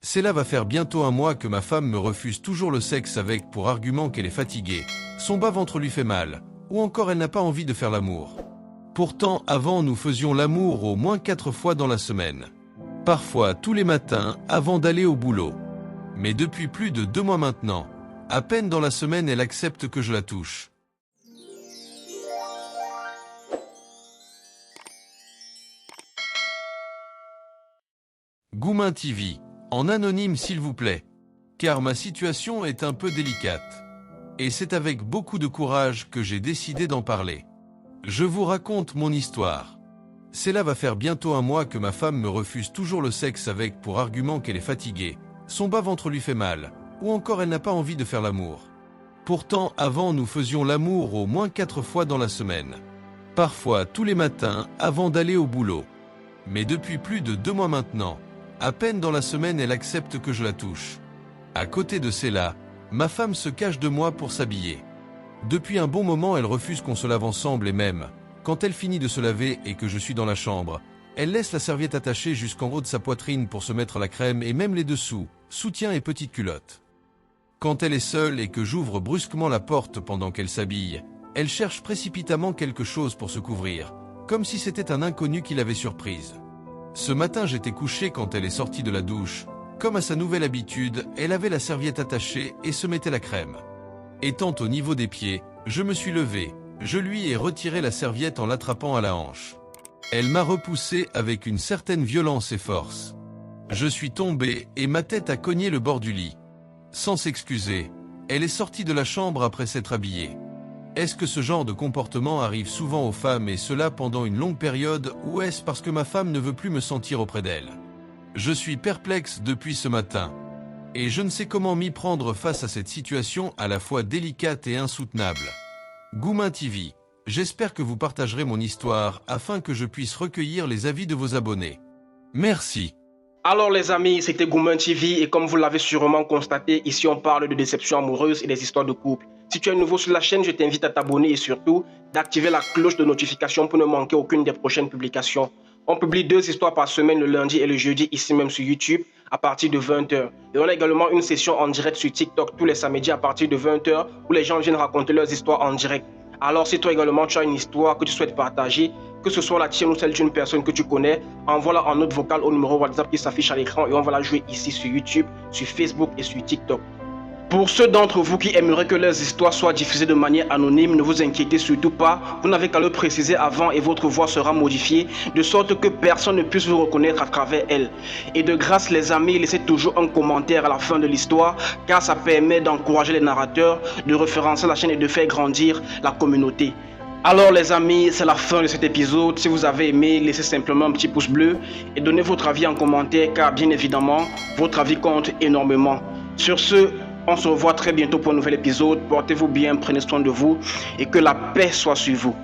Cela va faire bientôt un mois que ma femme me refuse toujours le sexe avec pour argument qu'elle est fatiguée, son bas-ventre lui fait mal, ou encore elle n'a pas envie de faire l'amour. Pourtant, avant, nous faisions l'amour au moins 4 fois dans la semaine. Parfois, tous les matins, avant d'aller au boulot. Mais depuis plus de 2 mois maintenant, à peine dans la semaine, elle accepte que je la touche. Goumin TV, en anonyme s'il vous plaît, car ma situation est un peu délicate. Et c'est avec beaucoup de courage que j'ai décidé d'en parler. Je vous raconte mon histoire. Cela va faire bientôt un mois que ma femme me refuse toujours le sexe avec pour argument qu'elle est fatiguée, son bas-ventre lui fait mal, ou encore elle n'a pas envie de faire l'amour. Pourtant, avant, nous faisions l'amour au moins 4 fois dans la semaine. Parfois, tous les matins, avant d'aller au boulot. Mais depuis plus de 2 mois maintenant, à peine dans la semaine, elle accepte que je la touche. À côté de cela, ma femme se cache de moi pour s'habiller. Depuis un bon moment, elle refuse qu'on se lave ensemble et même, quand elle finit de se laver et que je suis dans la chambre, elle laisse la serviette attachée jusqu'en haut de sa poitrine pour se mettre la crème et même les dessous, soutien et petite culotte. Quand elle est seule et que j'ouvre brusquement la porte pendant qu'elle s'habille, elle cherche précipitamment quelque chose pour se couvrir, comme si c'était un inconnu qui l'avait surprise. Ce matin, j'étais couché quand elle est sortie de la douche. Comme à sa nouvelle habitude, elle avait la serviette attachée et se mettait la crème. Étant au niveau des pieds, je me suis levé, je lui ai retiré la serviette en l'attrapant à la hanche. Elle m'a repoussé avec une certaine violence et force. Je suis tombé et ma tête a cogné le bord du lit. Sans s'excuser, elle est sortie de la chambre après s'être habillée. Est-ce que ce genre de comportement arrive souvent aux femmes et cela pendant une longue période ou est-ce parce que ma femme ne veut plus me sentir auprès d'elle? Je suis perplexe depuis ce matin. Et je ne sais comment m'y prendre face à cette situation à la fois délicate et insoutenable. Goumin TV, j'espère que vous partagerez mon histoire afin que je puisse recueillir les avis de vos abonnés. Merci. Alors les amis, c'était Goumin TV et comme vous l'avez sûrement constaté, ici on parle de déception amoureuse et des histoires de couple. Si tu es nouveau sur la chaîne, je t'invite à t'abonner et surtout d'activer la cloche de notification pour ne manquer aucune des prochaines publications. On publie 2 histoires par semaine le lundi et le jeudi ici même sur YouTube à partir de 20h. Et on a également une session en direct sur TikTok tous les samedis à partir de 20h où les gens viennent raconter leurs histoires en direct. Alors si toi également tu as une histoire que tu souhaites partager, que ce soit la tienne ou celle d'une personne que tu connais, envoie-la en note vocale au numéro WhatsApp qui s'affiche à l'écran et on va la jouer ici sur YouTube, sur Facebook et sur TikTok. Pour ceux d'entre vous qui aimeraient que leurs histoires soient diffusées de manière anonyme, ne vous inquiétez surtout pas, vous n'avez qu'à le préciser avant et votre voix sera modifiée, de sorte que personne ne puisse vous reconnaître à travers elle. Et de grâce les amis, laissez toujours un commentaire à la fin de l'histoire, car ça permet d'encourager les narrateurs, de référencer la chaîne et de faire grandir la communauté. Alors les amis, c'est la fin de cet épisode. Si vous avez aimé, laissez simplement un petit pouce bleu et donnez votre avis en commentaire, car bien évidemment, votre avis compte énormément. Sur ce, on se revoit très bientôt pour un nouvel épisode. Portez-vous bien, prenez soin de vous et que la paix soit sur vous.